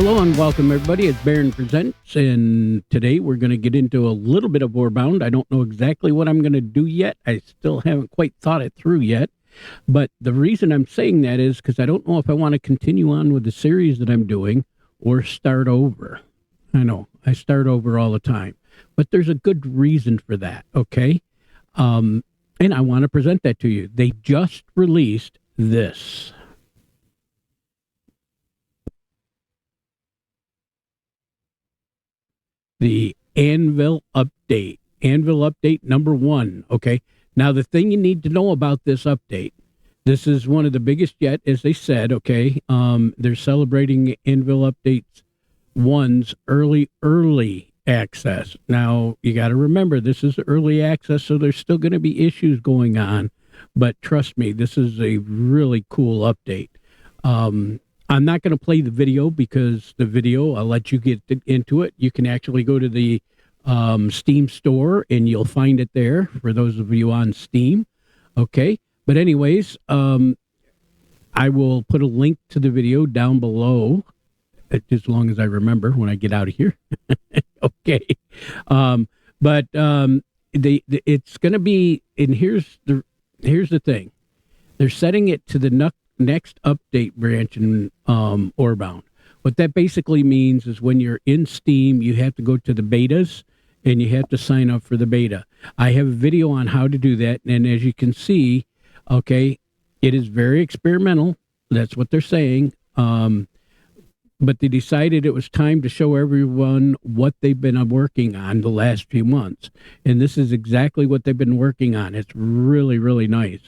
Hello and welcome everybody. It's Baron Presents, and today we're going to get into a little bit of Orebound. I don't know exactly what I'm going to do yet. I still haven't quite thought it through yet. But the reason I'm saying that is because I don't know if I want to continue on with the series that I'm doing or start over. I know, I start over all the time. But there's a good reason for that, okay? And I want to present that to you. They just released this. The Anvil update. Anvil update number 1, okay? Now, the thing you need to know about this update, this is one of the biggest yet, as they said, okay? They're celebrating Anvil updates 1's early access. Now, you got to remember, this is early access, so there's still going to be issues going on. But trust me, this is a really cool update. I'm not going to play the video because the video, I'll let you get into it. You can actually go to the Steam store and you'll find it there for those of you on Steam. Okay. But anyways, I will put a link to the video down below as long as I remember when I get out of here. Okay. But it's going to be, and here's the thing. They're setting it to the NextUpdate branch in Orebound. What that basically means is when you're in Steam, you have to go to the betas and you have to sign up for the beta. I have a video on how to do that, and as you can see, okay, it is very experimental. That's what they're saying. But they decided it was time to show everyone what they've been working on the last few months. And this is exactly what they've been working on. It's really, really nice.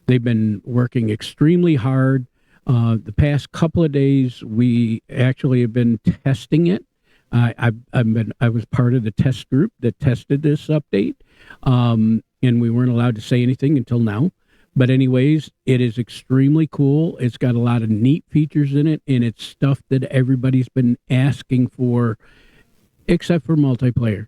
They've been working extremely hard. The past couple of days, we actually have been testing it. I was part of the test group that tested this update, and we weren't allowed to say anything until now. But anyways, it is extremely cool. It's got a lot of neat features in it, and it's stuff that everybody's been asking for, except for multiplayer.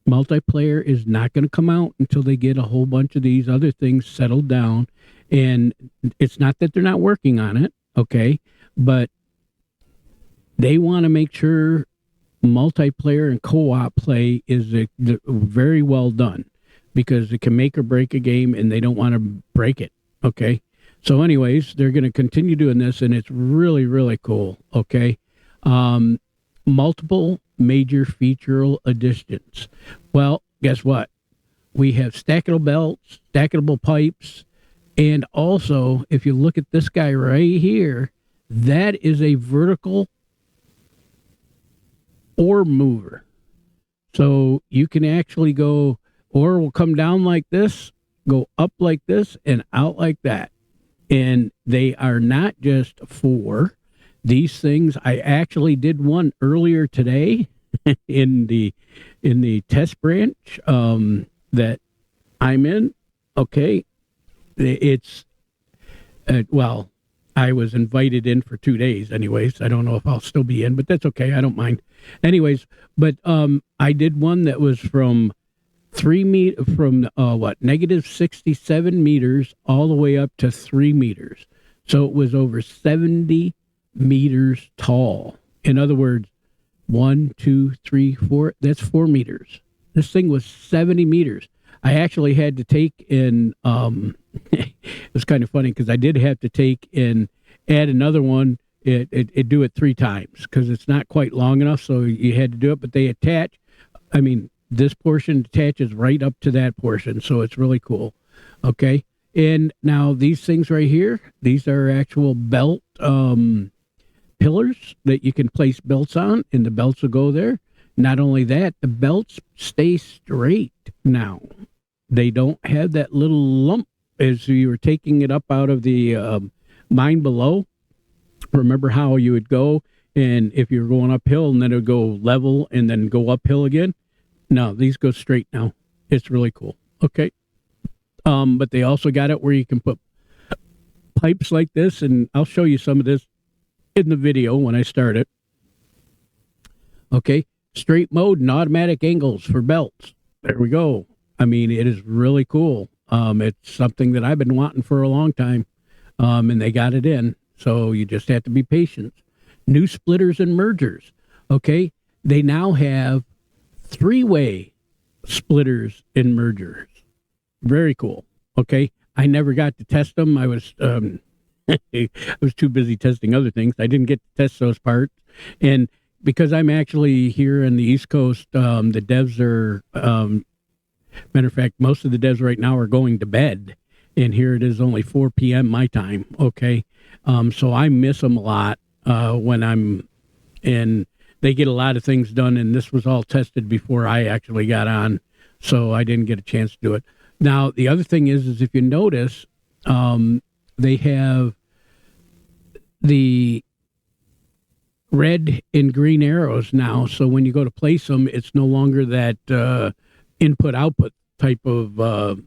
Multiplayer is not going to come out until they get a whole bunch of these other things settled down. And it's not that they're not working on it, okay? But they want to make sure multiplayer and co-op play is very well done, because it can make or break a game, and they don't want to break it, okay? So anyways, they're going to continue doing this, and it's really, really cool, okay? Multiple major featural additions. Well, guess what? We have stackable belts, stackable pipes, and also, if you look at this guy right here, that is a vertical ore mover. So you can actually go, ore will come down like this, go up like this, and out like that. And they are not just for these things. I actually did one earlier today in the test branch that I'm in. Okay, it's well, I was invited in for 2 days. Anyways, I don't know if I'll still be in, but that's okay. I don't mind. Anyways, but I did one that was from negative 67 meters all the way up to 3 meters. So it was over 70 meters tall. In other words, 1, 2, 3, 4, that's 4 meters. This thing was 70 meters. I actually had to take in, it was kind of funny because I did have to take and add another one. It do it 3 times because it's not quite long enough. So you had to do it, but they attach, I mean, this portion attaches right up to that portion. So it's really cool. Okay. And now these things right here, these are actual belt, pillars that you can place belts on, and the belts will go there. Not only that, the belts stay straight now. They don't have that little lump as you were taking it up out of the mine below. Remember how you would go, and if you're going uphill, and then it would go level and then go uphill again? No, these go straight now. It's really cool. Okay. But they also got it where you can put pipes like this, and I'll show you some of this in the video when I start it. Okay, straight mode and automatic angles for belts. There we go. I mean, it is really cool. It's something that I've been wanting for a long time, and they got it in. So you just have to be patient. new splitters and mergers. Okay, they now have 3-way splitters and mergers. Very cool. Okay, I never got to test them. I was I was too busy testing other things. I didn't get to test those parts, and because I'm actually here in the East Coast, the devs are. Matter of fact, most of the devs right now are going to bed, and here it is only 4 p.m. my time. Okay, so I miss them a lot when I'm in. They get a lot of things done, and this was all tested before I actually got on, so I didn't get a chance to do it. Now, the other thing is if you notice, they have the red and green arrows now, so when you go to place them, it's no longer that input-output type of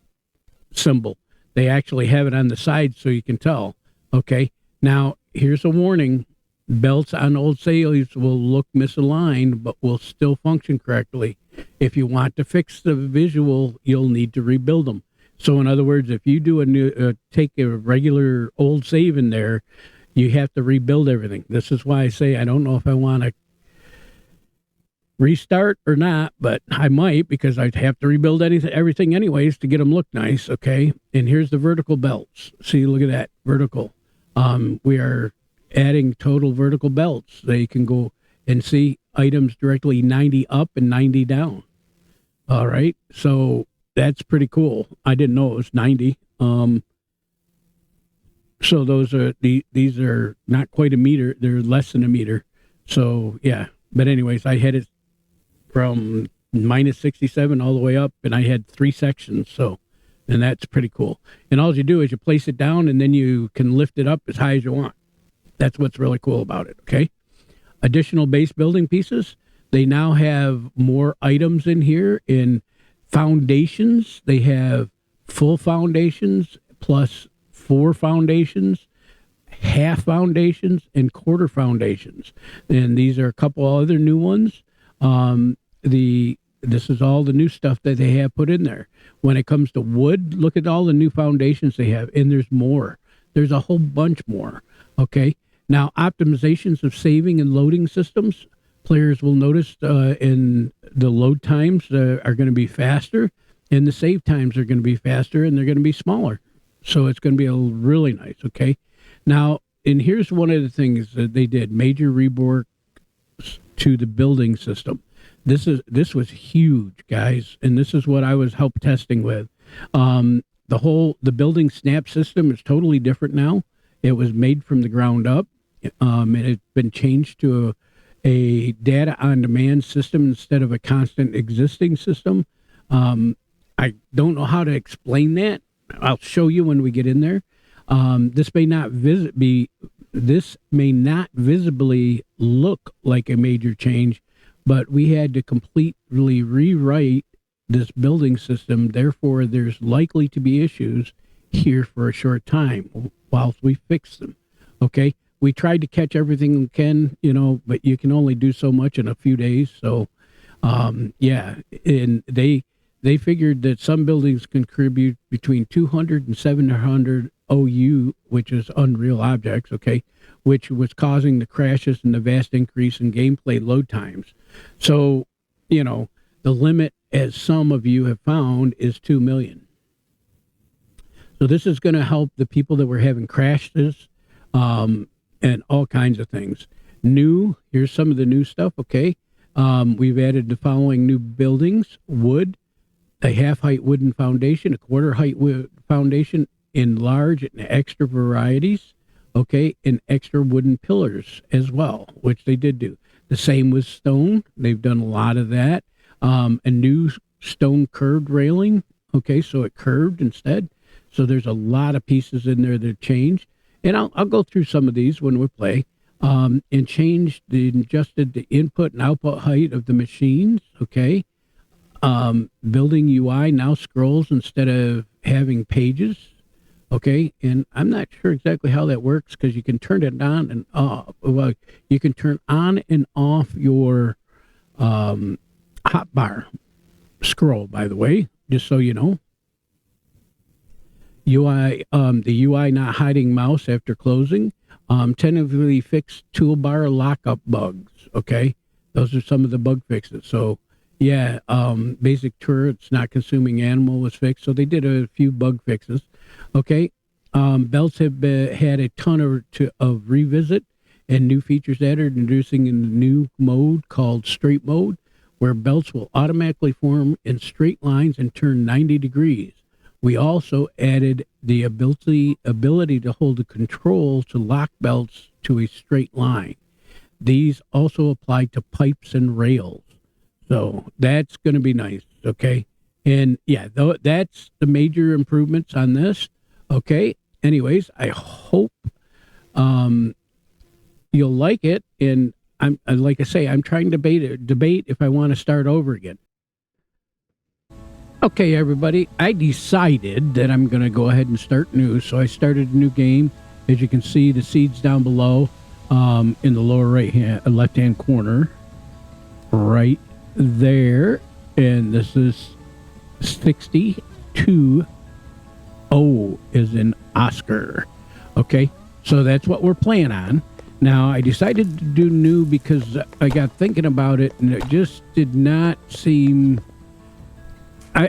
symbol. They actually have it on the side so you can tell. Okay, now, here's a warning. Belts on old saves will look misaligned, but will still function correctly. If you want to fix the visual, you'll need to rebuild them. So, in other words, if you do a new, take a regular old save in there, you have to rebuild everything. This is why I say I don't know if I want to restart or not, but I might, because I'd have to rebuild everything anyways to get them look nice. Okay, and here's the vertical belts. See, look at that vertical. We are adding total vertical belts. They can go and see items directly 90 up and 90 down. All right, so that's pretty cool. I didn't know it was 90. So those are these are not quite a meter. They're less than a meter. So yeah. But anyways, I had it from minus 67 all the way up, and I had 3 sections. So, and that's pretty cool. And all you do is you place it down, and then you can lift it up as high as you want. That's what's really cool about it. Okay. Additional base building pieces. They now have more items in here in foundations. They have full foundations plus 4 foundations, half foundations, and quarter foundations. And these are a couple other new ones. This is all the new stuff that they have put in there. When it comes to wood, look at all the new foundations they have, and there's more. There's a whole bunch more. Okay. Now, optimizations of saving and loading systems. Players will notice in the load times are going to be faster, and the save times are going to be faster, and they're going to be smaller. So it's going to be really nice. Okay. Now, and here's one of the things that they did: major rework to the building system. This was huge, guys, and this is what I was help testing with. The building snap system is totally different now. It was made from the ground up. And it's been changed to a data on demand system instead of a constant existing system. I don't know how to explain that. I'll show you when we get in there. This may not visibly look like a major change, but we had to completely rewrite this building system. Therefore, there's likely to be issues here for a short time whilst we fix them. Okay. We tried to catch everything we can, but you can only do so much in a few days. So, yeah, and they figured that some buildings contribute between 200 and 700 OU, which is unreal objects, okay, which was causing the crashes and the vast increase in gameplay load times. So, the limit, as some of you have found, is 2 million. So this is going to help the people that were having crashes, and all kinds of things. Here's some of the new stuff, okay? We've added the following new buildings: wood, a half-height wooden foundation, a quarter-height wood foundation in large and extra varieties, okay, and extra wooden pillars as well, which they did do. The same with stone. They've done a lot of that. A new stone curved railing, okay, so it curved instead. So there's a lot of pieces in there that changed. And I'll go through some of these when we play, and adjusted the input and output height of the machines. Okay. Building UI now scrolls instead of having pages. Okay. And I'm not sure exactly how that works, because you can turn it on and off. Well, you can turn on and off your hotbar scroll, by the way, just so you know. UI, the UI not hiding mouse after closing. Tentatively fixed toolbar lockup bugs. Okay, those are some of the bug fixes. So yeah, basic turrets not consuming animal was fixed. So they did a few bug fixes. Okay, belts have had a ton of revisit and new features added, introducing a new mode called straight mode, where belts will automatically form in straight lines and turn 90 degrees. We also added the ability to hold the control to lock belts to a straight line. These also apply to pipes and rails. So that's going to be nice, okay? And yeah, that's the major improvements on this, okay? Anyways, I hope you'll like it. And I'm like I say, I'm trying to debate if I want to start over again. Okay, everybody, I decided that I'm going to go ahead and start new. So I started a new game. As you can see, the seeds down below in the lower left-hand corner, right there. And this is 62. O is in Oscar. Okay, so that's what we're playing on. Now, I decided to do new because I got thinking about it, and it just did not seem... I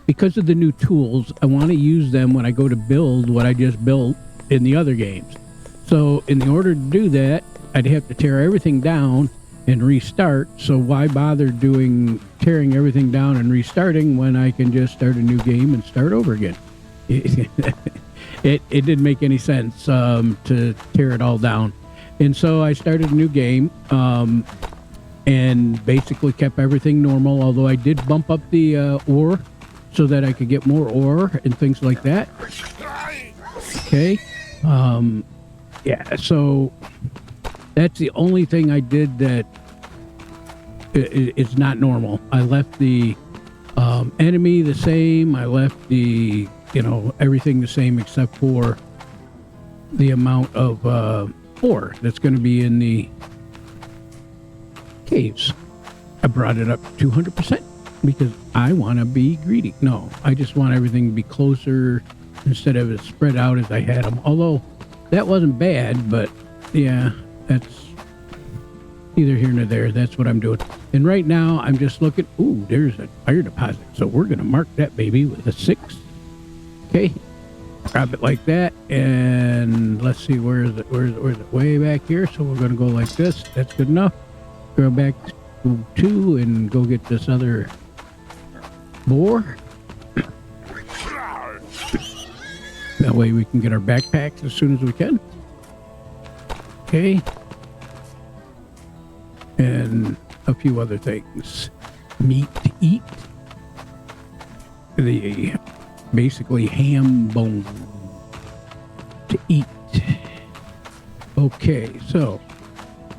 because of the new tools, I want to use them when I go to build what I just built in the other games. So in order to do that, I'd have to tear everything down and restart. So why bother tearing everything down and restarting when I can just start a new game and start over again? It didn't make any sense to tear it all down. And so I started a new game. And basically kept everything normal, although I did bump up the ore so that I could get more ore and things like that. Okay. Yeah, so that's the only thing I did that is not normal. I left the enemy the same. I left the, everything the same except for the amount of ore that's going to be in the caves. I brought it up 200% because I want to be greedy. No, I just want everything to be closer instead of as spread out as I had them. Although that wasn't bad, but yeah, that's neither here nor there. That's what I'm doing. And right now I'm just looking. Ooh, there's an iron deposit. So we're going to mark that baby with a 6. Okay. Grab it like that. And let's see, where is it? Where is it? Way back here. So we're going to go like this. That's good enough. Go back to 2 and go get this other boar. That way we can get our backpacks as soon as we can. Okay. And a few other things. Meat to eat. The basically ham bone to eat. Okay, so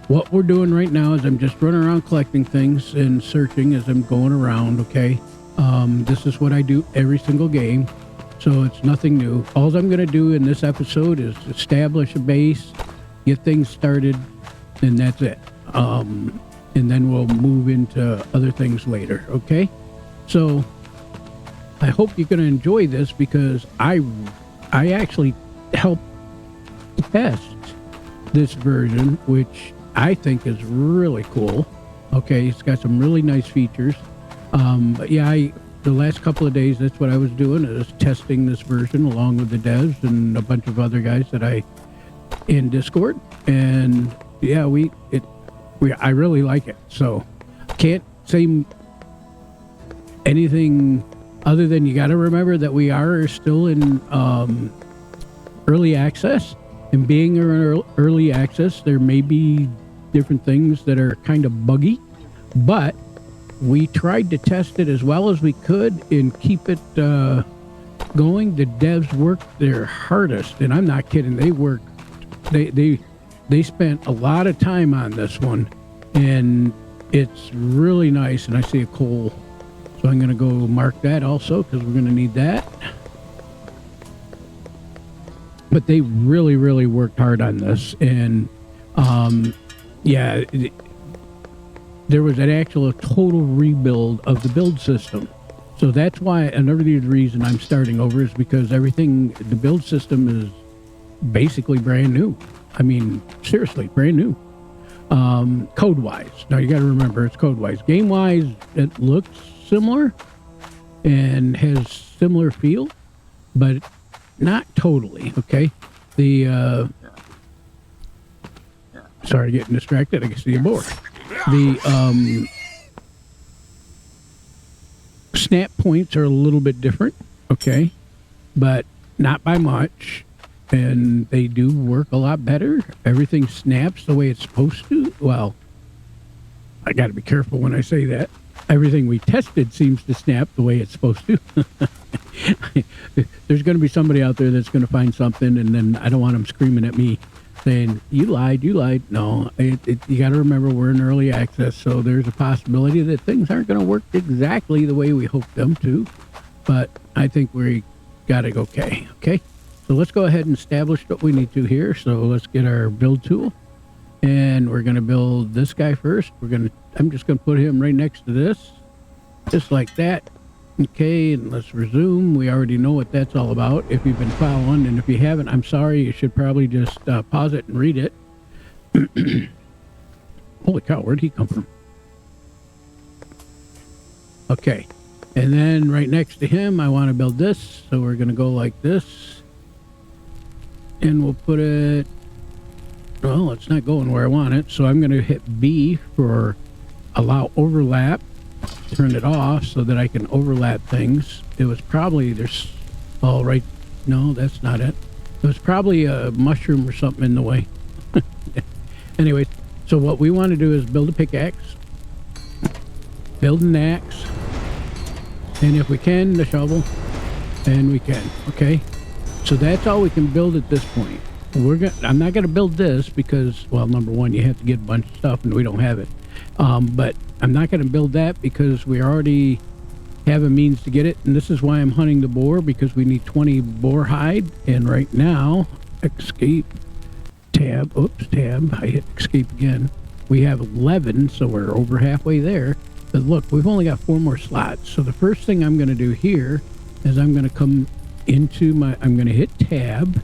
what we're doing right now is I'm just running around collecting things and searching as I'm going around, okay? This is what I do every single game, so it's nothing new. All I'm going to do in this episode is establish a base, get things started, and that's it. And then we'll move into other things later, okay? So I hope you're going to enjoy this because I actually helped test this version, which I think is really cool. Okay, it's got some really nice features. But yeah, the last couple of days, that's what I was doing, is testing this version along with the devs and a bunch of other guys that I in Discord. And yeah, I really like it. So can't say anything other than you got to remember that we are still in early access. And being in early access, there may be different things that are kind of buggy, but we tried to test it as well as we could and keep it going. The devs worked their hardest, and I'm not kidding. They spent a lot of time on this one, and it's really nice. And I see a coal, so I'm going to go mark that also because we're going to need that. But they really, really worked hard on this, and yeah, there was an actual total rebuild of the build system. So that's why another reason I'm starting over is because the build system is basically brand new. I mean, seriously, brand new. Code-wise. Now, you got to remember, it's code-wise. Game-wise, it looks similar and has similar feel, but not totally, okay? The, sorry, getting distracted. I can see a board. The, snap points are a little bit different, okay? But not by much. And they do work a lot better. Everything snaps the way it's supposed to. Well, I got to be careful when I say that. Everything we tested seems to snap the way it's supposed to. There's going to be somebody out there that's going to find something, and then I don't want them screaming at me saying, you lied. No, you got to remember we're in early access, so there's a possibility that things aren't going to work exactly the way we hope them to. But I think we got it okay. So let's go ahead and establish what we need to here. So let's get our build tool, and we're going to build this guy first. I'm just going to put him right next to this, just like that. Okay, and let's resume. We already know what that's all about if you've been following, and if you haven't, I'm sorry. You should probably just pause it and read it. Holy cow, where'd he come from? Okay, and then right next to him, I want to build this. So we're going to go like this. And we'll put it, well, it's not going where I want it. So I'm going to hit B for allow overlap, turn it off so that I can overlap things. It was probably, no, that's not it. It was probably a mushroom or something in the way. Anyway, so what we want to do is build a pickaxe, build an axe, and if we can, the shovel, and we can, okay? So that's all we can build at this point. I'm not going to build this because, well, number one, you have to get a bunch of stuff and we don't have it. But I'm not going to build that because we already have a means to get it. And this is why I'm hunting the boar, because we need 20 boar hide. And right now, escape, tab, I hit escape again. We have 11, so we're over halfway there. But look, we've only got 4 more slots. So the first thing I'm going to do here is I'm going to come into I'm going to hit tab,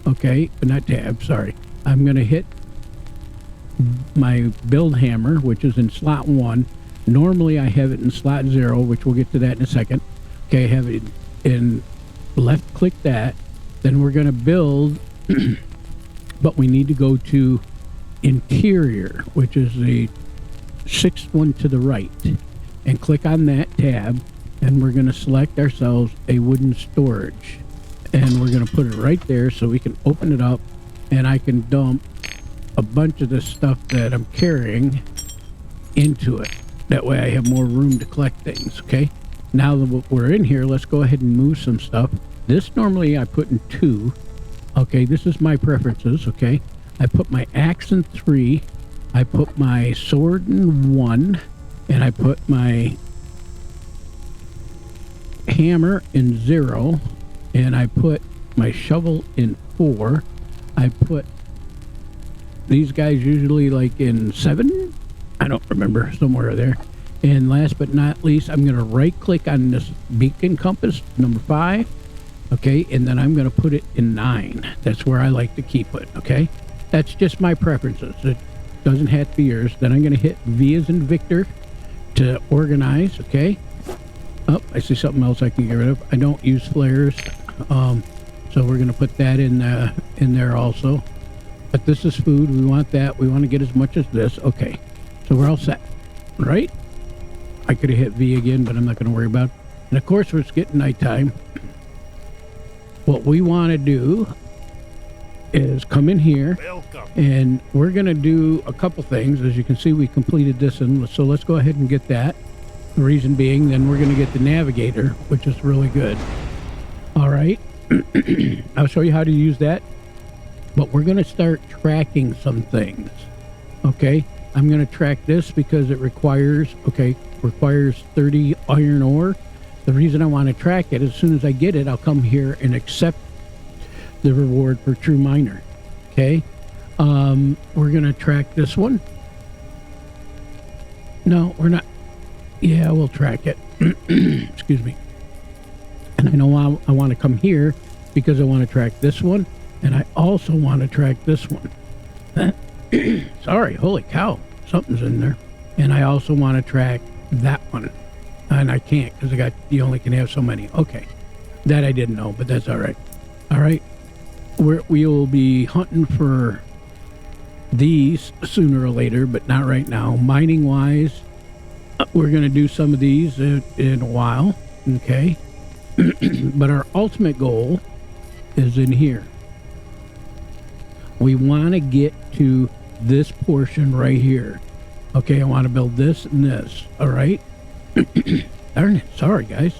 okay, but not tab, sorry. I'm going to hit my build hammer, which is in slot 1. Normally I have it in slot 0, which we'll get to that in a second. Okay, I have it in left click that. Then we're going to build, but we need to go to interior, which is the 6th one to the right, and click on that tab. And we're going to select ourselves a wooden storage. And we're going to put it right there so we can open it up and I can dump a bunch of the stuff that I'm carrying into it. That way I have more room to collect things, okay? Now that we're in here, let's go ahead and move some stuff. This normally I put in 2. Okay, this is my preferences, okay? I put my axe in 3. I put my sword in 1. And I put my hammer in 0, and I put my shovel in 4. I put these guys usually like in 7. I don't remember, somewhere there. And last but not least, I'm going to right click on this beacon compass, number 5. Okay, and then I'm going to put it in 9. That's where I like to keep it, okay? That's just my preferences. It doesn't have to be yours. Then I'm going to hit V as in Victor to organize, okay? Oh, I see something else I can get rid of. I don't use flares, so we're going to put that in there also. But this is food. We want that. We want to get as much as this. Okay, so we're all set, right? I could have hit V again, but I'm not going to worry about it. And of course, it's getting nighttime. What we want to do is come in here, and we're going to do a couple things. As you can see, we completed this, and so let's go ahead and get that. The reason being, then we're going to get the navigator, which is really good. All right. I'll show you how to use that. But we're going to start tracking some things. Okay. I'm going to track this because it requires 30 iron ore. The reason I want to track it, as soon as I get it, I'll come here and accept the reward for true miner. Okay. We're going to track this one. No, we're not. Yeah, we'll track it. Excuse me. And I know I want to come here because I want to track this one. And I also want to track this one. Sorry, holy cow, something's in there. And I also want to track that one. And I can't because you only can have so many. Okay, that I didn't know, but that's all right. All right, we will be hunting for these sooner or later, but not right now. Mining wise, we're going to do some of these in a while, okay? But our ultimate goal is in here. We want to get to this portion right here. Okay, I want to build this and this, all right? Darn it, sorry guys.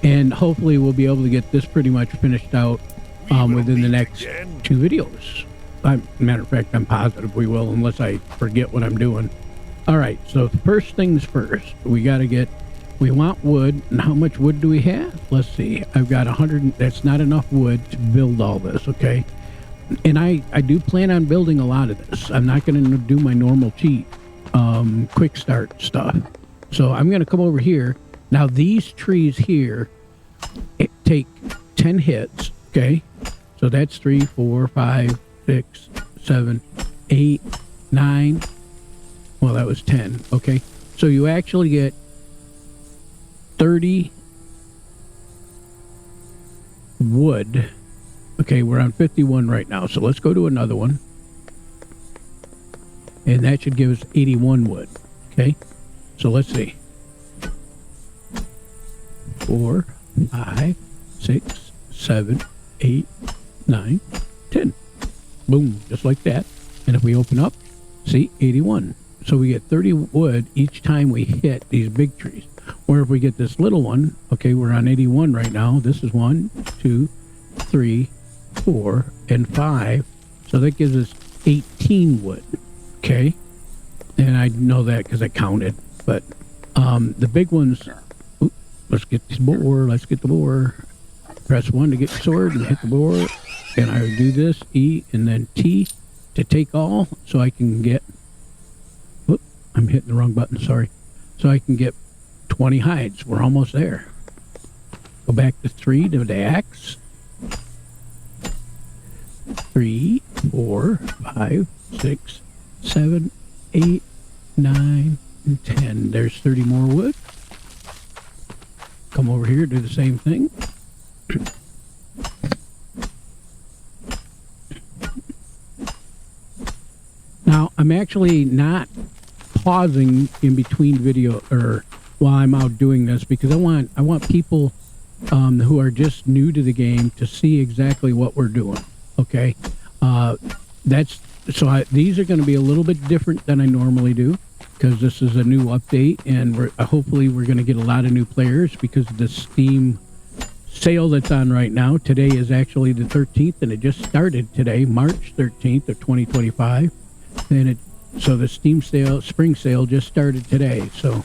And hopefully we'll be able to get this pretty much finished out within the next 2 videos. Matter of fact, I'm positive we will, unless I forget what I'm doing. All right, so first things first, we want wood. And how much wood do we have? Let's see. I've got 100. That's not enough wood to build all this, okay? And I do plan on building a lot of this. I'm not going to do my normal cheat quick start stuff. So I'm going to come over here. Now these trees here take 10 hits, okay? So that's 3, 4, 5, 6, 7, 8, 9. Well, that was 10, okay? So you actually get 30 wood. Okay, we're on 51 right now, so let's go to another one. And that should give us 81 wood, okay? So let's see. 4, 5, 6, 7, 8, 9, 10. Boom, just like that. And if we open up, see, 81. So we get 30 wood each time we hit these big trees. Or if we get this little one, okay, we're on 81 right now. This is 1, 2, 3, 4, and 5. So that gives us 18 wood, okay? And I know that because I counted. But the big ones, let's get the boar, let's get the boar. Press 1 to get the sword and hit the boar. And I would do this, E, and then T to take all, so I can get, whoop, I'm hitting the wrong button, sorry. So I can get 20 hides. We're almost there. Go back to 3 to the axe. 3, 4, 5, 6, 7, 8, 9, and 10. There's 30 more wood. Come over here, do the same thing. Now, I'm actually not pausing in between video or while I'm out doing this because I want people who are just new to the game to see exactly what we're doing. Okay, these are going to be a little bit different than I normally do because this is a new update, and hopefully we're going to get a lot of new players because of the Steam sale that's on right now. Today is actually the 13th, and it just started today, March 13th of 2025. And so the Steam sale, spring sale, just started today. So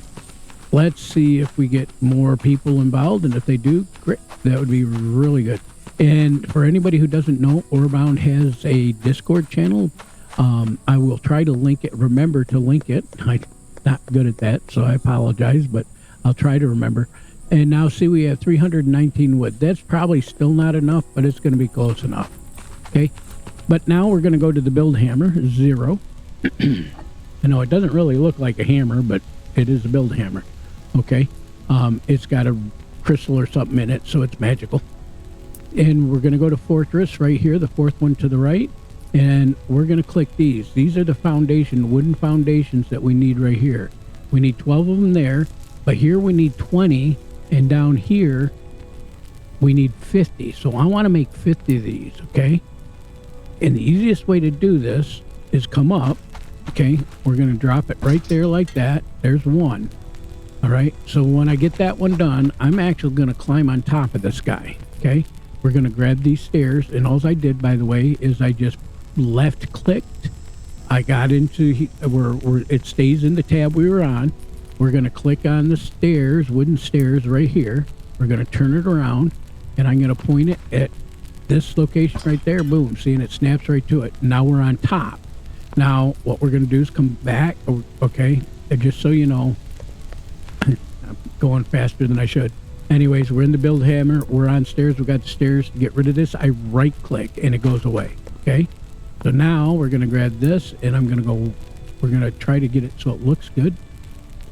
let's see if we get more people involved, and if they do, great. That would be really good. And for anybody who doesn't know, Orebound has a Discord channel. I will try to link it. Remember to link it. I'm not good at that, so I apologize, but I'll try to remember. And now see, we have 319 wood. That's probably still not enough, but it's going to be close enough. Okay. But now we're going to go to the build hammer, 0. I know it doesn't really look like a hammer, but it is a build hammer. Okay. It's got a crystal or something in it, so it's magical. And we're going to go to fortress right here, the 4th one to the right. And we're going to click these. These are the wooden foundations that we need right here. We need 12 of them there, but here we need 20. And down here, we need 50. So I want to make 50 of these, okay? And the easiest way to do this is come up, okay? We're going to drop it right there like that. There's 1. All right? So when I get that one done, I'm actually going to climb on top of this guy, okay? We're going to grab these stairs. And all I did, by the way, is I just left-clicked. I got into where it stays in the tab we were on. We're going to click on the stairs, wooden stairs right here. We're going to turn it around, and I'm going to point it at this location right there. Boom. See, and it snaps right to it. Now we're on top. Now what we're going to do is come back. Okay, and just so you know, I'm going faster than I should. Anyways, we're in the build hammer. We're on stairs. We got the stairs. To get rid of this, I right click and it goes away. Okay. So now we're going to grab this and I'm going to go, we're going to try to get it so it looks good.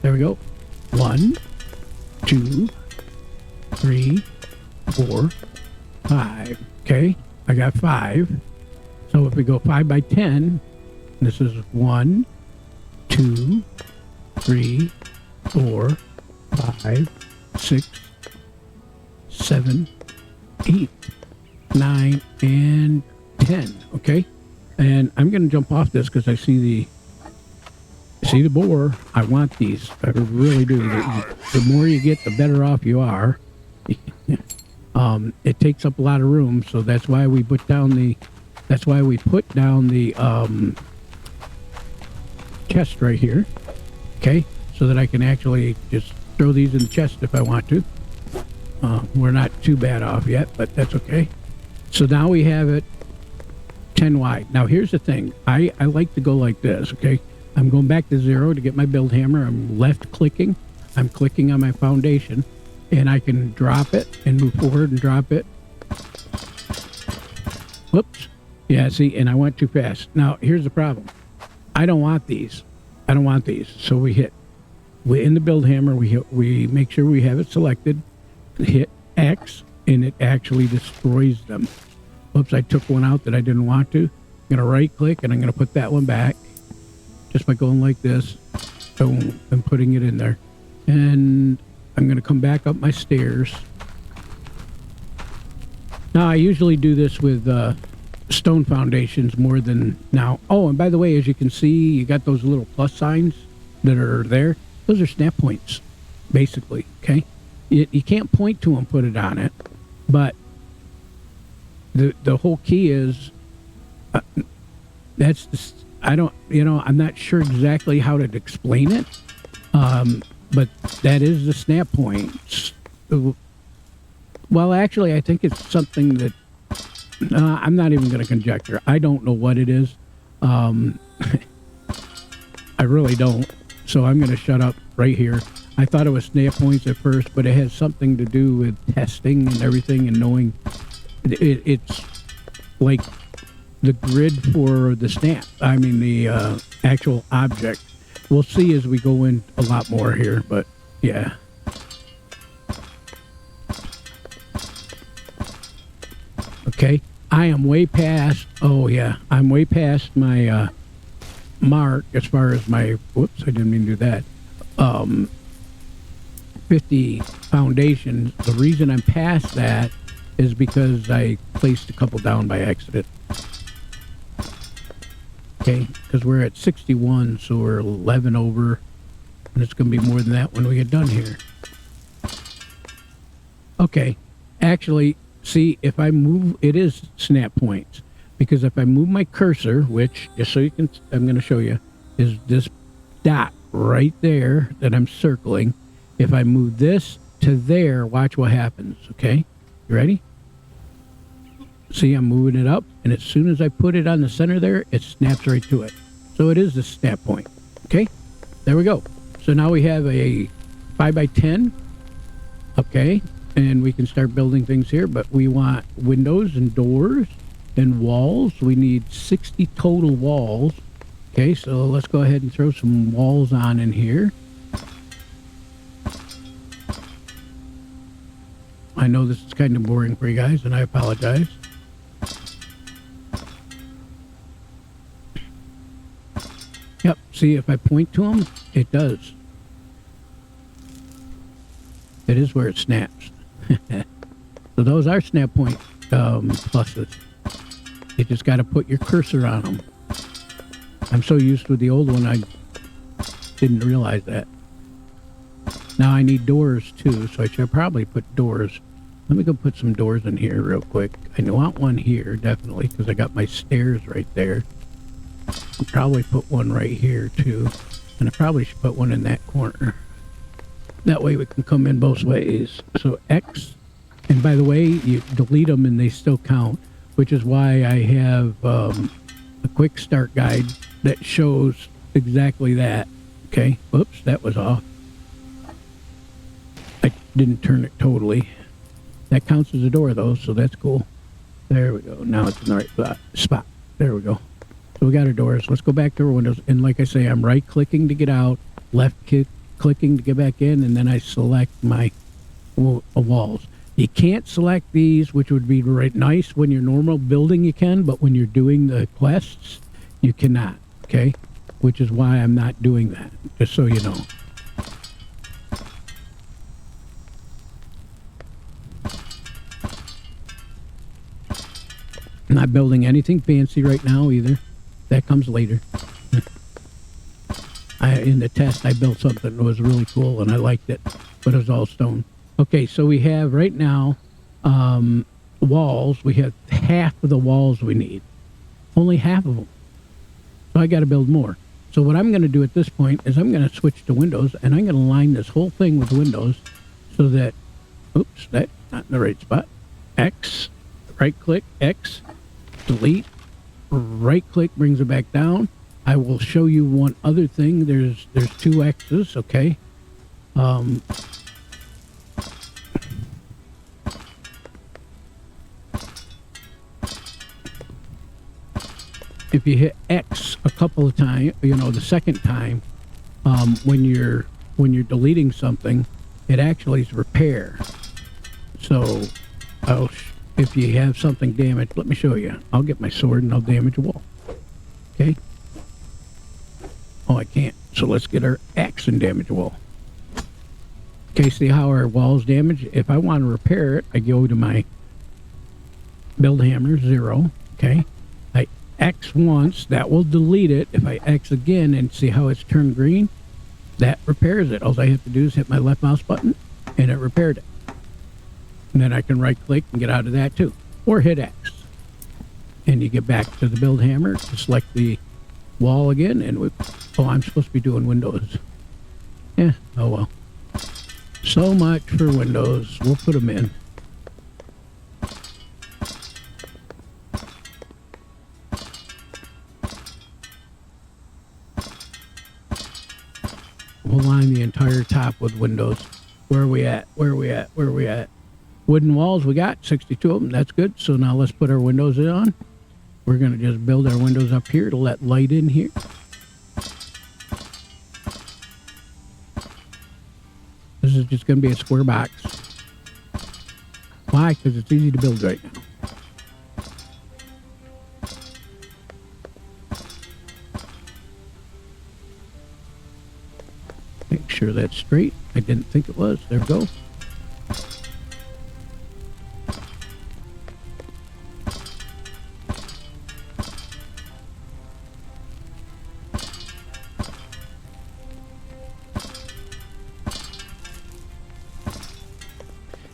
There we go. 1, 2, 3, 4, 5. Okay. I got 5. So if we go 5 by 10, this is 1, 2, 3, 4, 5, 6, 7, 8, 9, and 10. Okay. And I'm going to jump off this because I see the boar. I want these. I really do. The more you get, the better off you are. It takes up a lot of room, so that's why we put down the chest right here. Okay, so that I can actually just throw these in the chest if I want to. We're not too bad off yet, but that's okay. So now we have it 10 wide. Now here's the thing. I like to go like this, okay? I'm going back to 0 to get my build hammer. I'm left clicking. I'm clicking on my foundation, and I can drop it and move forward and drop it. Whoops. Yeah, see, and I went too fast. Now, here's the problem. I don't want these. I don't want these. So we in the build hammer, we make sure we have it selected, hit X, and it actually destroys them. Whoops, I took one out that I didn't want to. I'm going to right click, and I'm going to put that one back just by going like this. Boom, and putting it in there. And I'm going to come back up my stairs. Now, I usually do this with stone foundations more than now. Oh, and by the way, as you can see, you got those little plus signs that are there. Those are snap points, basically, okay? You can't point to them, put it on it, but the whole key is that's just, I don't, I'm not sure exactly how to explain it, but that is the snap points. Well, actually, I think it's something that I'm not even going to conjecture. I don't know what it is. I really don't. So I'm going to shut up right here. I thought it was snap points at first, but it has something to do with testing and everything and knowing it's like the grid for the snap. I mean, the actual object. We'll see as we go in a lot more here, but yeah. Okay, I am way past, I'm way past my mark as far as my, whoops, I didn't mean to do that, 50 foundations. The reason I'm past that is because I placed a couple down by accident. Okay, because we're at 61, so we're 11 over, and it's going to be more than that when we get done here. Okay, actually, see, if I move, it is snap points, because if I move my cursor, which, just so you can, I'm going to show you, is this dot right there that I'm circling. If I move this to there, watch what happens, okay? You ready? See, I'm moving it up, and as soon as I put it on the center there, it snaps right to it. So it is the snap point, okay? There we go. So now we have a 5 by 10, okay? And we can start building things here, but we want windows and doors and walls. We need 60 total walls. Okay, so let's go ahead and throw some walls on in here. I know this is kind of boring for you guys, and I apologize. Yep, see, if I point to them, it does. It is where it snaps. So those are snap point pluses. You just got to put your cursor on them. I'm so used with the old one, I didn't realize that. Now I need doors too, so I should probably put doors. Let me go put some doors in here real quick. I want one here, definitely, because I got my stairs right there. I'll probably put one right here too. And I probably should put one in that corner. That way we can come in both ways. So X, and by the way, you delete them and they still count, which is why I have a quick start guide that shows exactly that. Okay, whoops, that was off. didn't turn it totally. That counts as a door though, so that's cool. There we go. Now it's in the right spot. There we go. So we got our doors. Let's go back to our windows. And like I say, I'm right-clicking to get out, left-clicking to get back in, and then I select my walls. You can't select these, which would be right nice when you're normal building. You can, but when you're doing the quests, you cannot. Okay, which is why I'm not doing that. Just so you know. I'm not building anything fancy right now either. That comes later. In the test, I built something that was really cool, and I liked it, but it was all stone. Okay, so we have right now walls. We have half of the walls we need. Only half of them. So I got to build more. So what I'm going to do at this point is I'm going to switch to windows, and I'm going to line this whole thing with windows so that, oops, that's not in the right spot. X, right-click, X, delete, right-click brings it back down. I will show you one other thing. There's two X's, okay? If you hit X a couple of times, you know, the second time, when you're deleting something, it actually is repair. So, if you have something damaged, let me show you. I'll get my sword and I'll damage a wall. Okay. Oh, I can't. So let's get our axe and damage a wall. Okay, see how our wall's damaged? If I want to repair it, I go to my build hammer 0. Okay. I X once, that will delete it. If I X again and see how it's turned green, that repairs it. All I have to do is hit my left mouse button and it repaired it. And then I can right click and get out of that too. Or hit X. And you get back to the build hammer to select the wall again. And I'm supposed to be doing windows. Yeah, oh well. So much for windows. We'll put them in. We'll line the entire top with windows. Where are we at? Where are we at? Where are we at? Wooden walls, we got 62 of them. That's good. So now let's put our windows on. We're going to just build our windows up here to let light in here. This is just going to be a square box. Why? Because it's easy to build right now. Make sure that's straight. I didn't think it was. There we go.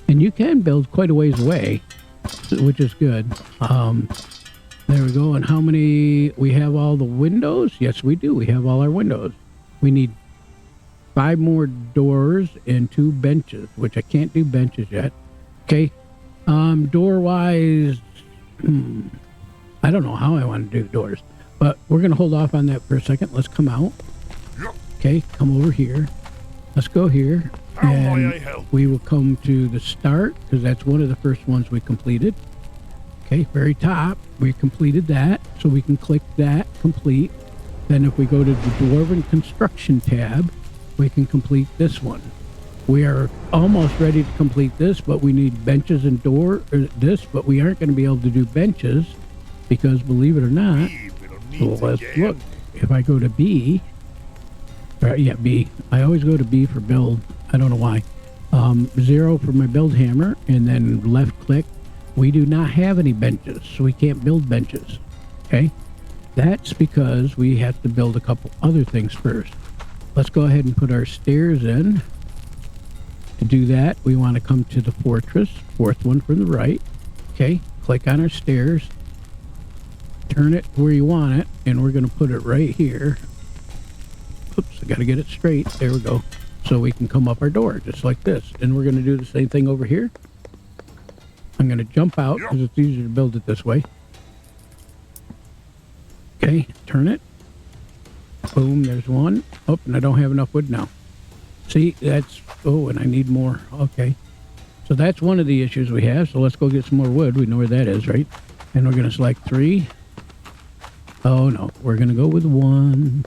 And you can build quite a ways away, which is good. There we go. And how many? We have all the windows? Yes, we do. We have all our windows. We need 5 more doors and 2 benches, which I can't do benches yet. Okay. Door-wise, I don't know how I want to do doors, but we're going to hold off on that for a second. Let's come out. Okay, come over here. Let's go here. And we will come to the start, because that's one of the first ones we completed. Okay, very top, we completed that, so we can click that, complete. Then if we go to the Dwarven Construction tab, we can complete this one. We are almost ready to complete this, but we need benches and but we aren't going to be able to do benches, because believe it or not, so let's look. If I go to B, yeah, B. I always go to B for build. I don't know why. 0 for my build hammer, and then left click. We do not have any benches, so we can't build benches. Okay? That's because we have to build a couple other things first. Let's go ahead and put our stairs in. To do that, we want to come to the fortress, 4th one from the right. Okay? Click on our stairs. Turn it where you want it, and we're going to put it right here. Oops, I got to get it straight. There we go. So we can come up our door, just like this. And we're going to do the same thing over here. I'm going to jump out, because it's easier to build it this way. Okay, turn it. Boom, there's one. Oh, and I don't have enough wood now. See, that's, oh, and I need more. Okay. So that's one of the issues we have. So let's go get some more wood. We know where that is, right? And we're going to select 3. Oh, no. We're going to go with 1.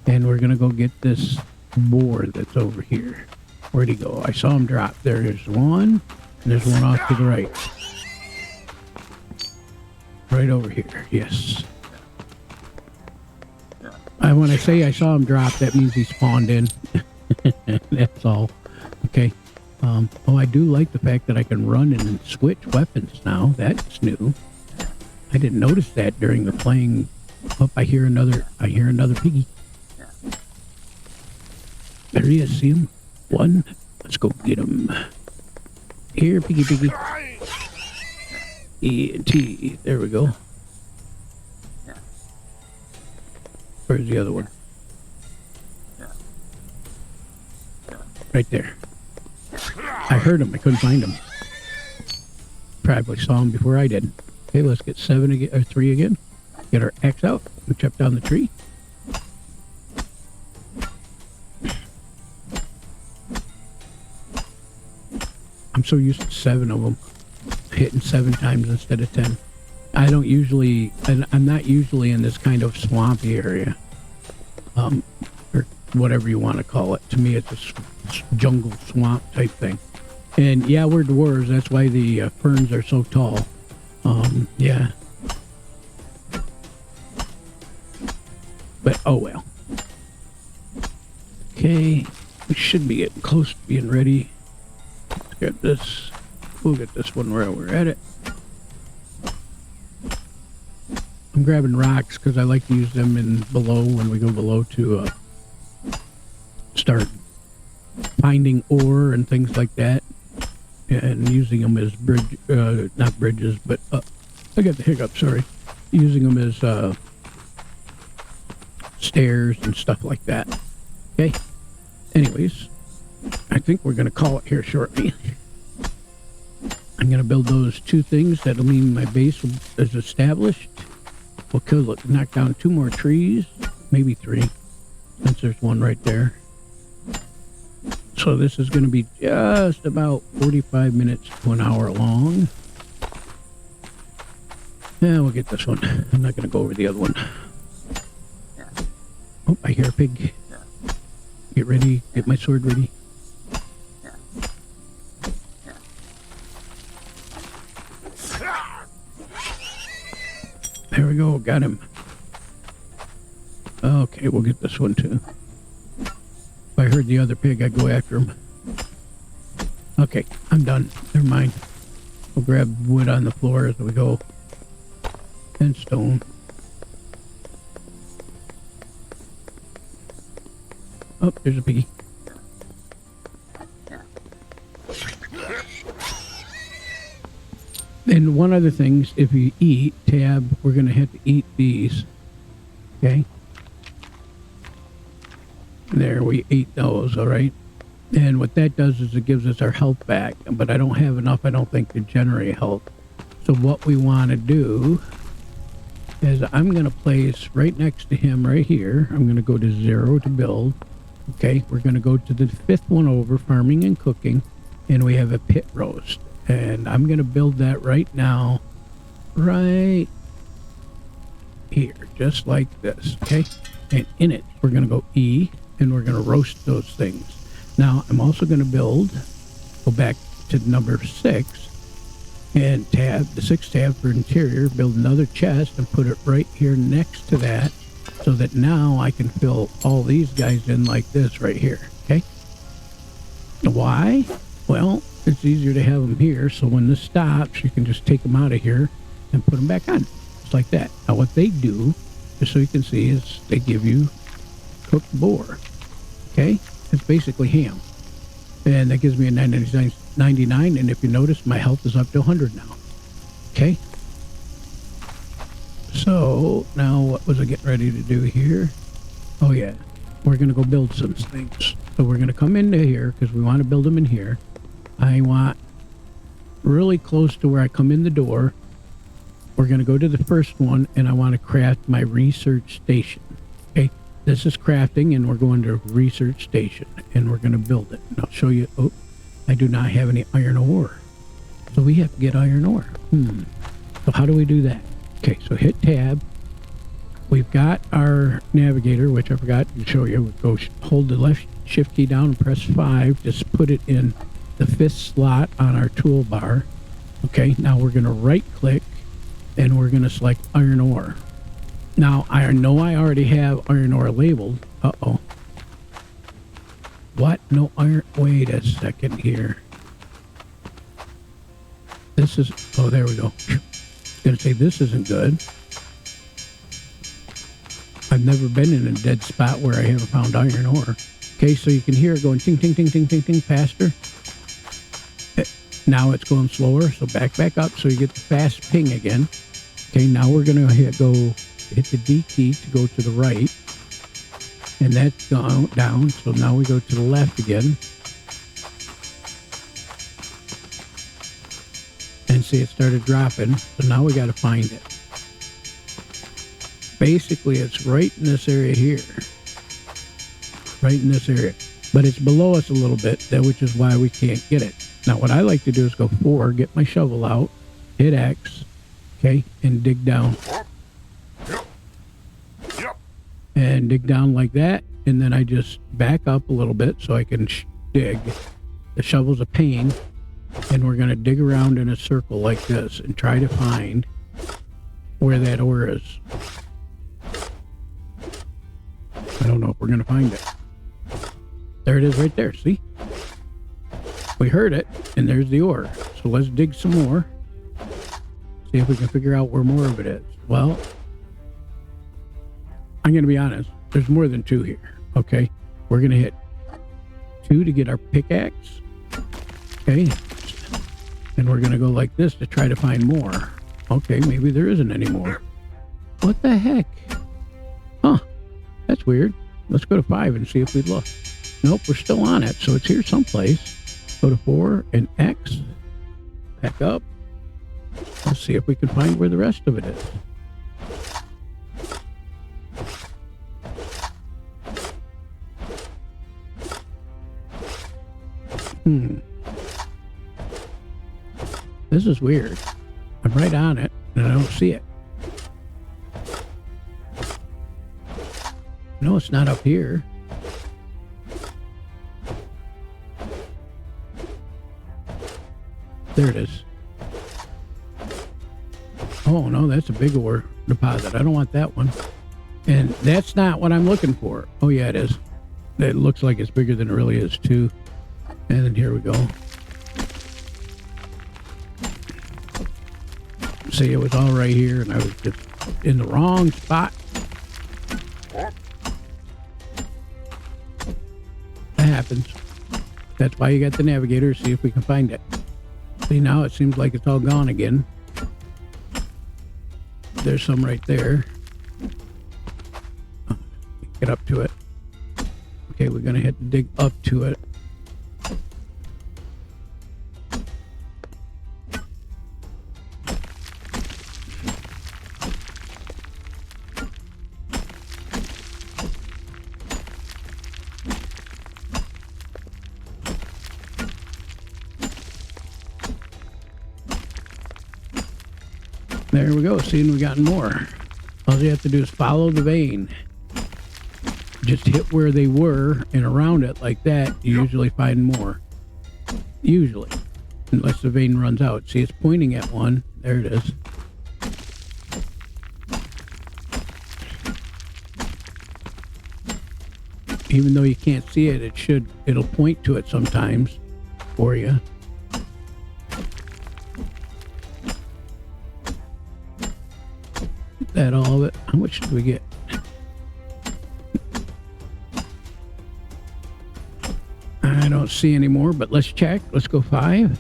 And we're going to go get this boar that's over here. Where'd he go? I saw him drop. There's 1. And there's 1 off to the right. Right over here. Yes. When I say I saw him drop, that means he spawned in. That's all. Okay. Oh, I do like the fact that I can run and switch weapons now. That's new. I didn't notice that during the playing. Oh, I hear another piggy. There he is. See him? 1. Let's go get him. Here, piggy. E and T. There we go. Where's the other one? Right there. I heard him. I couldn't find him. Probably saw him before I did. Okay, let's get 7 again, or 3 again. Get our axe out and chop down the tree. I'm so used to 7 of them. Hitting 7 times instead of 10. I don't usually, I'm not usually in this kind of swampy area. Or whatever you want to call it. To me, it's a jungle swamp type thing. And yeah, we're dwarves. That's why the ferns are so tall. Yeah. But, oh well. Okay. We should be getting close to being ready. Let's get this. We'll get this one where we're at it. I'm grabbing rocks because I like to use them in below when we go below to start finding ore and things like that, and using them as not bridges, but I got the hiccup. Sorry, using them as stairs and stuff like that. Okay. Anyways, I think we're gonna call it here shortly. I'm gonna build those 2 things. That'll mean my base is established. We'll kill it, knock down 2 more trees, maybe 3, since there's 1 right there. So this is going to be just about 45 minutes to an hour long. Yeah, we'll get this one. I'm not going to go over the other one. Oh, I hear a pig. Get ready. Get my sword ready. There we go, got him. Okay, we'll get this one too. If I heard the other pig, I'd go after him. Okay, I'm done. Never mind. We'll grab wood on the floor as we go. And stone. Oh, there's a piggy. And one other thing, if you eat, tab, we're going to have to eat these. Okay? There, we ate those, all right? And what that does is it gives us our health back. But I don't have enough, I don't think, to generate health. So what we want to do is I'm going to place right next to him right here. I'm going to go to 0 to build. Okay? We're going to go to the 5th one over, farming and cooking. And we have a pit roast. And I'm going to build that right now, right here, just like this, okay? And in it, we're going to go E, and we're going to roast those things. Now, I'm also going to build, go back to number 6, and tab, the 6th tab for interior, build another chest and put it right here next to that, so that now I can fill all these guys in like this right here, okay? Why? Well, it's easier to have them here, so when this stops, you can just take them out of here and put them back on. Just like that. Now, what they do, just so you can see, is they give you cooked boar. Okay? It's basically ham. And that gives me a 99, and if you notice, my health is up to 100 now. Okay? So, now what was I getting ready to do here? Oh, yeah. We're going to go build some things. So we're going to come into here, because we want to build them in here. I want really close to where I come in the door. We're going to go to the first one, and I want to craft my research station. Okay, This is crafting, and we're going to research station, and we're going to build it. And I'll show you. Oh, I do not have any iron ore. So we have to get iron ore. So how do we do that? Okay, so hit tab. We've got our navigator, which I forgot to show you. We go hold the left shift key down and press 5. Just put it in the 5th slot on our toolbar. Okay, now we're going to right click and we're going to select iron ore. Now, I know I already have iron ore labeled. Uh-oh. What? No iron. Wait a second here. This is... Oh, there we go. I was going to say, this isn't good. I've never been in a dead spot where I haven't found iron ore. Okay, so you can hear it going ting, ting, ting, ting, ting, ting, faster. Now it's going slower, so back up so you get the fast ping again. Okay, now we're going to hit the D key to go to the right. And that's gone down, so now we go to the left again. And see, it started dropping, so now we got to find it. Basically, it's right in this area here. Right in this area. But it's below us a little bit, which is why we can't get it. Now, what I like to do is go 4, get my shovel out, hit X, okay, and dig down. And dig down like that, and then I just back up a little bit so I can dig. The shovel's a pain, and we're going to dig around in a circle like this and try to find where that ore is. I don't know if we're going to find it. There it is right there, see? We heard it, and there's the ore. So let's dig some more. See if we can figure out where more of it is. Well, I'm going to be honest. There's more than 2 here, okay? We're going to hit 2 to get our pickaxe, okay? And we're going to go like this to try to find more. Okay, maybe there isn't any more. What the heck? Huh, that's weird. Let's go to 5 and see if we look. Nope, we're still on it, so it's here someplace. Go to 4 and X. Back up. Let's see if we can find where the rest of it is. This is weird. I'm right on it, and I don't see it. No, it's not up here. There it is. Oh, no, that's a big ore deposit. I don't want that one. And that's not what I'm looking for. Oh, yeah, it is. It looks like it's bigger than it really is, too. And then here we go. See, it was all right here, and I was just in the wrong spot. That happens. That's why you got the navigator, see if we can find it. See, now it seems like it's all gone again. There's some right there. Get up to it. Okay, we're going to have to dig up to it. There we go. See, we got more. All you have to do is follow the vein. Just hit where they were and around it like that. You usually find more. Usually. Unless the vein runs out. See, it's pointing at one. There it is. Even though you can't see it, it'll point to it sometimes for you. That all of it. How much did we get? I don't see any more, but let's check. Let's go 5.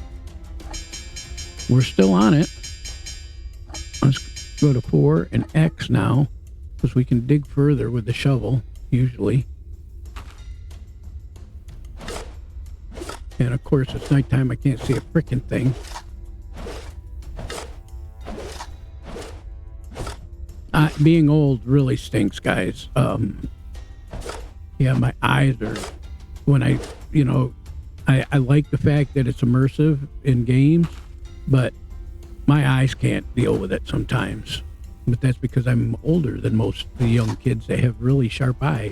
We're still on it. Let's go to 4 and X now, because we can dig further with the shovel, usually. And of course, it's nighttime. I can't see a frickin' thing. Being old really stinks, guys. Yeah, my eyes are, when I, I like the fact that it's immersive in games, but my eyes can't deal with it sometimes. But that's because I'm older than most of the young kids. They have really sharp eyes.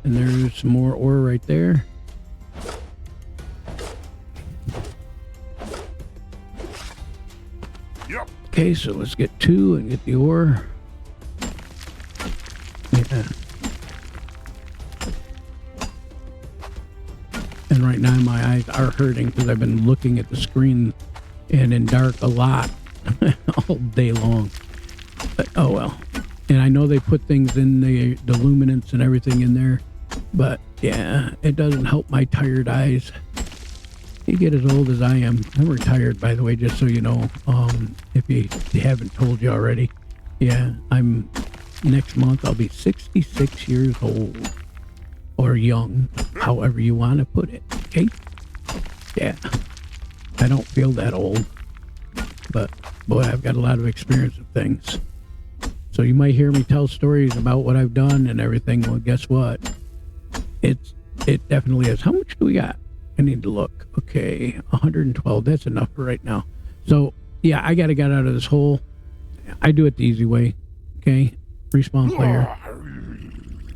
And there's some more ore right there. Yep. Okay, so let's get 2 and get the ore. Yeah. And right now my eyes are hurting because I've been looking at the screen and in dark a lot all day long. But oh well. And I know they put things in the luminance and everything in there, but yeah, it doesn't help my tired eyes. You get as old as I am. I'm retired, by the way, just so you know. If you haven't told you already. Yeah, next month I'll be 66 years old. Or young, however you want to put it. Okay? Yeah. I don't feel that old. But, boy, I've got a lot of experience with things. So you might hear me tell stories about what I've done and everything. Well, guess what? It definitely is. How much do we got? I need to look. Okay, 112. That's enough for right now. So, yeah, I got to get out of this hole. I do it the easy way. Okay? Respawn player.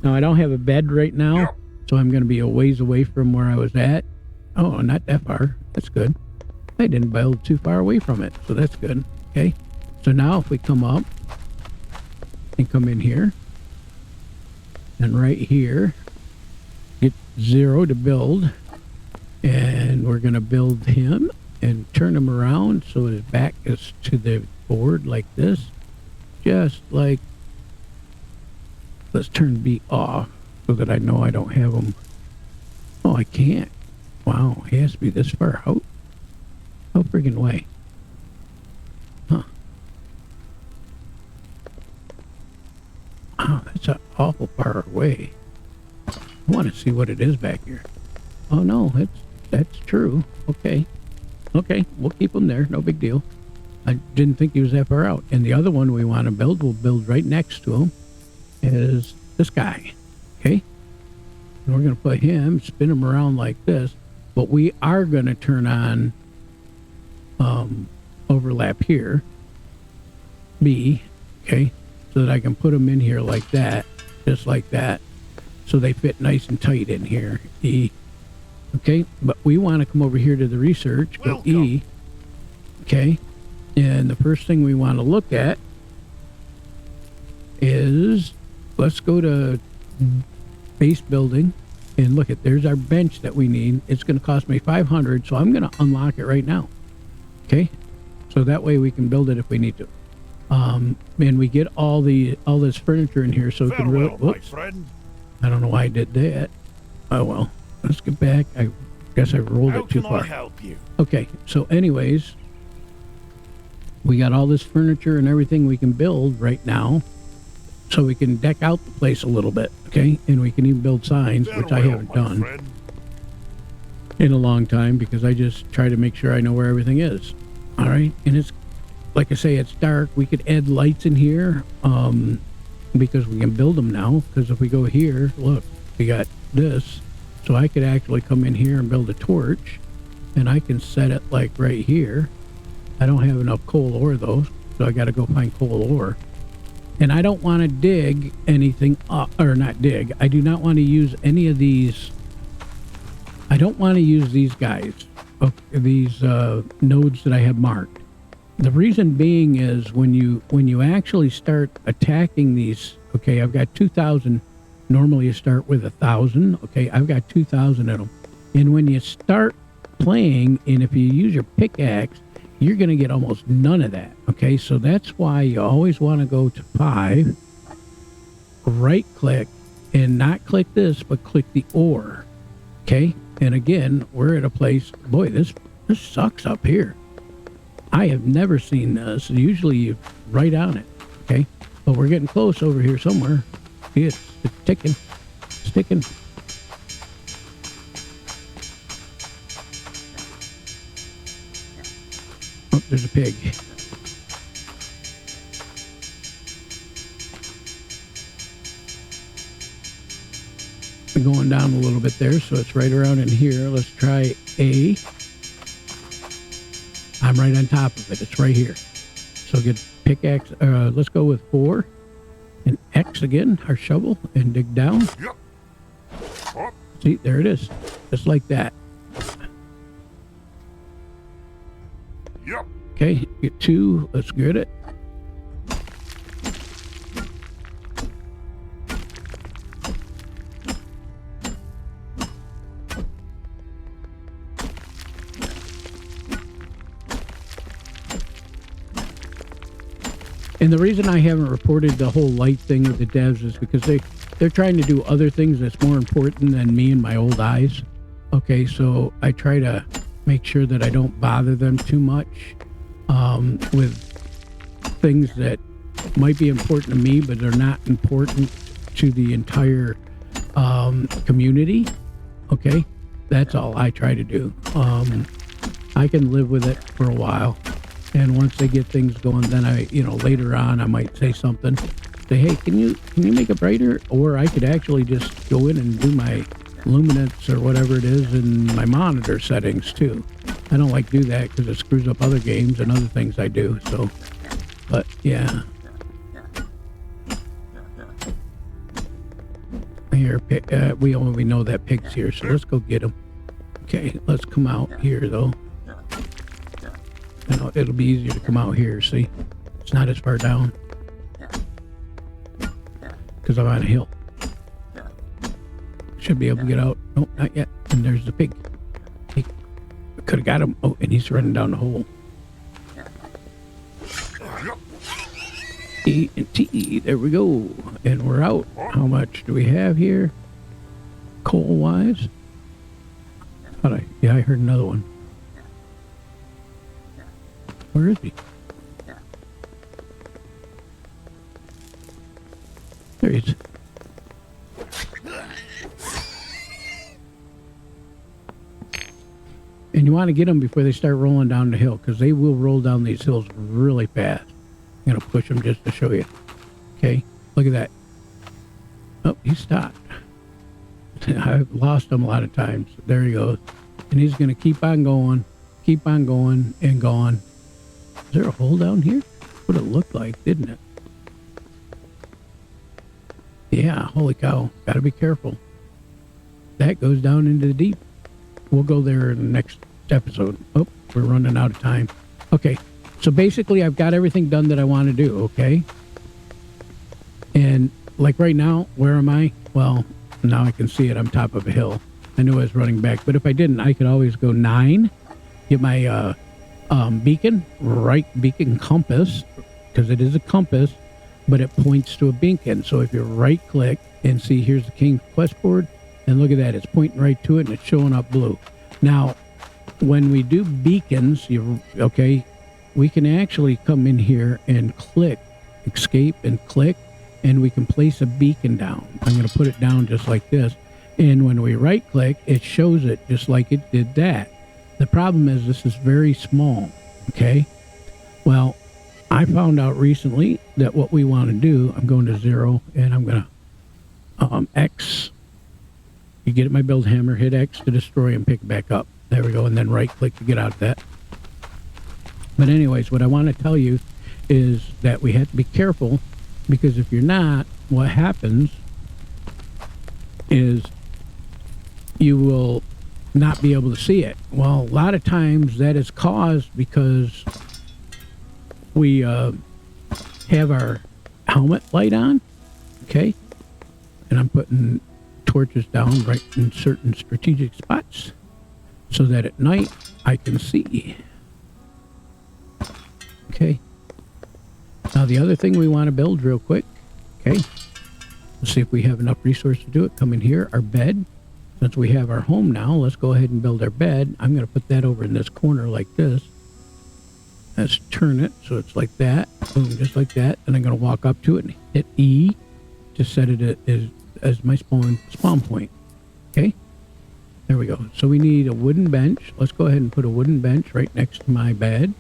Now, I don't have a bed right now, so I'm going to be a ways away from where I was at. Oh, not that far. That's good. I didn't build too far away from it, so that's good. Okay? So now if we come up and come in here, and right here, get 0 to build, and we're going to build him and turn him around so his back is to the board like this, just like, let's turn B off so that I know I don't have him. Oh, I can't. Wow, he has to be this far out. No friggin' way. Huh. Wow, that's an awful far away. I want to see what it is back here. Oh no, that's true. Okay. Okay, we'll keep him there. No big deal. I didn't think he was that far out. And the other one we want to build, we'll build right next to him, is this guy. Okay? And we're going to put him, spin him around like this, but we are going to turn on overlap here, B, okay, so that I can put them in here like that, just like that, so they fit nice and tight in here, E, okay, but we want to come over here to the research, go E, okay, and the first thing we want to look at is, let's go to base building, and look at, there's our bench that we need. It's going to cost me 500, so I'm going to unlock it right now. Okay, so that way we can build it if we need to. And we get all this furniture in here, so we can really. Whoops! I don't know why I did that. Oh well, let's get back. I guess I rolled it too far. How can I help you? Okay, so anyways, we got all this furniture and everything we can build right now, so we can deck out the place a little bit. Okay, and we can even build signs, which I haven't done in a long time because I just try to make sure I know where everything is. All right, and it's like I say, it's dark. We could add lights in here because we can build them now. Because if we go here, look, we got this, so I could actually come in here and build a torch, and I can set it like right here. I don't have enough coal ore though, so I got to go find coal ore. And I don't want to dig anything up, or not dig. I do not want to use any of these. I don't want to use these guys, these nodes that I have marked. The reason being is when you actually start attacking these. Okay, I've got 2,000. Normally you start with 1,000. Okay, I've got 2,000 of them. And when you start playing, and if you use your pickaxe, you're going to get almost none of that. Okay, so that's why you always want to go to 5, right click, and not click this, but click the ore. Okay, and again, we're at a place, boy, this sucks up here. I have never seen this. Usually you right on it. Okay, but we're getting close over here somewhere. See, it's ticking, sticking. Oh, there's a pig. going down a little bit there, so it's right around in here. Let's try A. I'm right on top of it. It's right here. So get pickaxe. Let's go with 4. And X again, our shovel, and dig down. See, there it is. Just like that. Okay, get 2. Let's get it. And the reason I haven't reported the whole light thing with the devs is because they're trying to do other things that's more important than me and my old eyes. Okay, so I try to make sure that I don't bother them too much with things that might be important to me, but they're not important to the entire community. Okay, that's all I try to do. I can live with it for a while. And once they get things going, then later on, I might say something. Say, hey, can you make it brighter? Or I could actually just go in and do my luminance or whatever it is in my monitor settings too. I don't like to do that because it screws up other games and other things I do. So, but yeah. Here, we know that pig's here, so let's go get him. Okay, let's come out here though. It'll be easier to come out here, see? It's not as far down. Because I'm on a hill. Should be able to get out. Nope, not yet. And there's the pig. He could have got him. Oh, and he's running down the hole. E and T, there we go. And we're out. How much do we have here? Coal-wise? I heard another one. Where is he? There he is. And you want to get them before they start rolling down the hill, because they will roll down these hills really fast. I'm going to push them just to show you. Okay, look at that. Oh, he stopped. I've lost him a lot of times. There he goes. And he's going to keep on going and going. Is there a hole down here? What it looked like, didn't it? Yeah, holy cow. Gotta be careful. That goes down into the deep. We'll go there in the next episode. Oh, we're running out of time. Okay, so basically I've got everything done that I want to do, okay? And like right now, where am I? Well, now I can see it. I'm top of a hill. I knew I was running back, but if I didn't, I could always go 9, get my beacon compass, because it is a compass, but it points to a beacon. So if you right click and see, here's the King's Quest board, and look at that, it's pointing right to it and it's showing up blue. Now, when we do beacons, we can actually come in here and click, escape and click, and we can place a beacon down. I'm going to put it down just like this. And when we right click, it shows it just like it did that. The problem is this is very small, okay? Well, I found out recently that what we want to do, I'm going to 0, and I'm going to X. You get my build hammer, hit X to destroy and pick it back up. There we go, and then right-click to get out of that. But anyways, what I want to tell you is that we have to be careful, because if you're not, what happens is you will not be able to see it. Well, a lot of times that is caused because we have our helmet light on, okay? And I'm putting torches down right in certain strategic spots so that at night I can see. Okay. Now the other thing we want to build real quick, okay? Let's see if we have enough resource to do it. Come in here, our bed. Since we have our home now, let's go ahead and build our bed. I'm going to put that over in this corner like this. Let's turn it so it's like that. Boom, just like that. And I'm going to walk up to it and hit E to set it as my spawn point. Okay? There we go. So we need a wooden bench. Let's go ahead and put a wooden bench right next to my bed.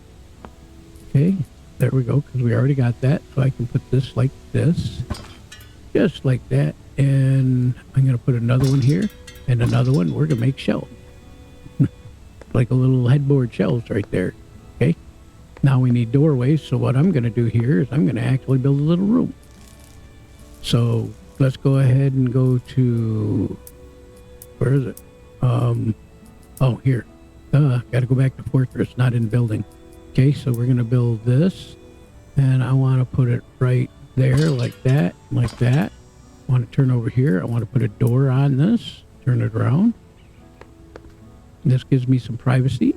Okay? There we go, because we already got that. So I can put this like this. just like that. And I'm going to put another one here and another one. We're going to make shelves. Like a little headboard shelves right there. Okay. Now we need doorways. So what I'm going to do here is I'm going to actually build a little room. So let's go ahead and go to, where is it? Oh, here. Got to go back to fortress, not in building. Okay. So we're going to build this and I want to put it right there like that, like that. I want to turn over here. I want to put a door on this, turn it around. This gives me some privacy.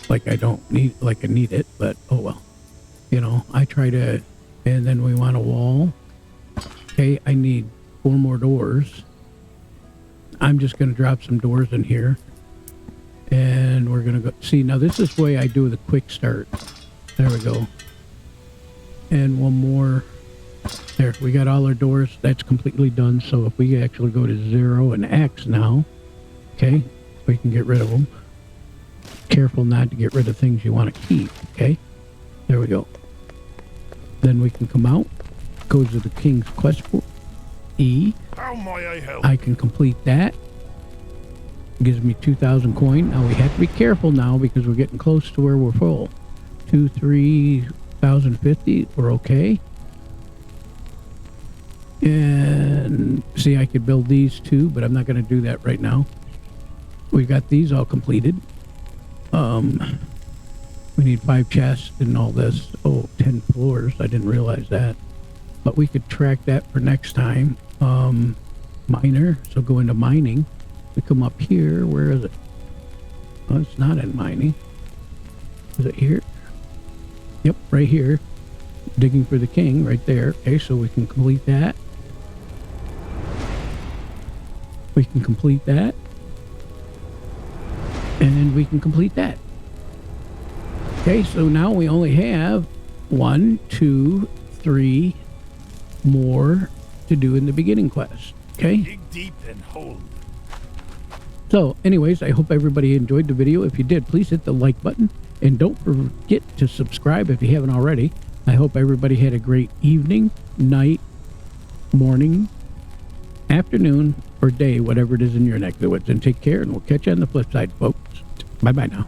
Like I don't need, like I need it, but oh well. You know, I try to, and then we want a wall. Okay, I need 4 more doors. I'm just going to drop some doors in here. And we're going to go, see, now this is the way I do the quick start. There we go. And one more. There, we got all our doors. That's completely done. So if we actually go to 0 and X now, okay, we can get rid of them. Careful not to get rid of things you want to keep, okay? There we go. Then we can come out, go to the King's Quest book, E. How may I help? I can complete that. Gives me 2,000 coin. Now we have to be careful now because we're getting close to where we're full. 3,050, we're okay. And see, I could build these too, but I'm not going to do that right now. We got these all completed. We need 5 chests and all this. Oh, 10 floors. I didn't realize that. But we could track that for next time. Miner. So go into mining. We come up here. Where is it? Oh, it's not in mining. Is it here? Yep, right here. Digging for the king right there. Okay, so we can complete that. We can complete that. And we can complete that. Okay, so now we only have 1, 2, 3 more to do in the beginning quest. Okay? Dig deep and hold. So, anyways, I hope everybody enjoyed the video. If you did, please hit the like button. And don't forget to subscribe if you haven't already. I hope everybody had a great evening, night, morning, afternoon, or day, whatever it is in your neck of the woods. And take care, and we'll catch you on the flip side, folks. Bye-bye now.